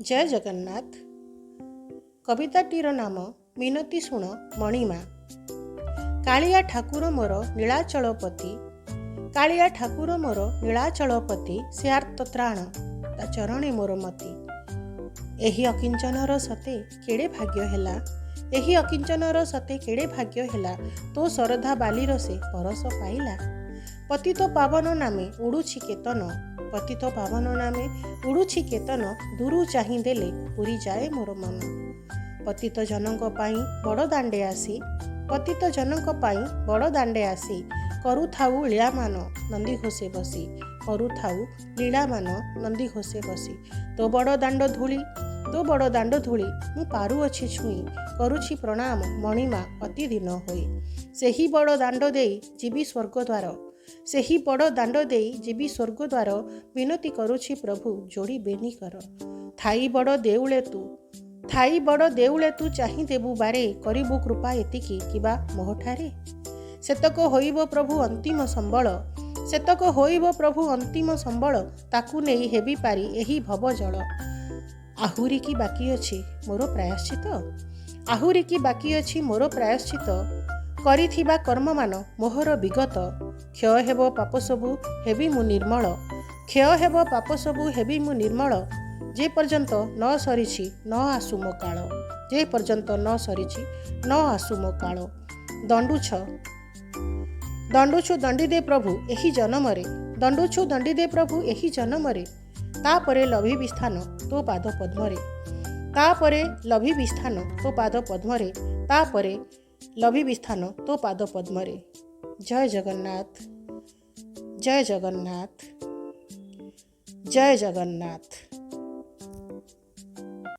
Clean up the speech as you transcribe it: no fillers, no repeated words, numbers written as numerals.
जय जगन्नाथ। कविताटीर नाम मिनती शुण मणिमा। कालिया ठाकुर मोर नीलाचलपति, कालिया ठाकुर मोर नीलाचलपति, से आर्त त्राण ता चरणे मोर मति। एही अकिंचनर सते केड़े भाग्य हेला, एही अकिंचनर सते केड़े भाग्य हेला, तो सरधा बालीर से परस पाइला। पतित पावन नामे उड़ुछि केतन, पतित पावन नामे उड़ुछि केतन, दूरु चाहि देले पूरी जाए मोर मन। पतित जनक पाई बड़ दांडे आसी, पतित जनक पाई बड़ दांडे आसी, करुथाउ लीलामान नंदी घोषे बसी, करुथाउ लीलामान नंदी घोषे बसी। तो बड़ दांड धूली, तो बड़ दांड धूली मु पारुअछि छुई, करुछि प्रणाम मणिमा अति दिन होई। सेही बड़ दांड देई जीवी स्वर्गद्वार, सेही बड़ दांड देई जीवी स्वर्गद्वार, विनती करुछि प्रभु जोड़ी बेनी कर। थाई बड़ देउले तू, थाई बड़ देउले तू, चाहि देबु बारे, करिबु कृपा एतिकी किबा मोहठारे। सेतक होइब प्रभु अंतिम संबल, सेतक होइब प्रभु अंतिम संबल, ताकू नेई हेबी पारी एही भव जल। आहुरी की बाकी अछि मोर प्रायश्चित, आहुरी की बाकी अछि मोर प्रायश्चित, करिथिबा कर्म मान मोहर विगत। क्षय हेब पाप सबु हेबी मु निर्मल, क्षय हेब पाप सबु हेबी मु निर्मल, जे पर्यंत न सरिछि न आसु मो काल, जे पर्यंत न सरिछि न आसु मो काल। दंडुछ दंडुछु दंडी दे प्रभु एही जन्मरे, दंडुछु दंडी दे प्रभु एही जन्मरे, तापरे लभिबि स्थान तो पाद पद्मरे, तापरे लभिबि स्थान तो पाद पद्मरे, तापरे लभिबि स्थान तो पाद पद्मरे। जय जगन्नाथ, जय जगन्नाथ, जय जगन्नाथ।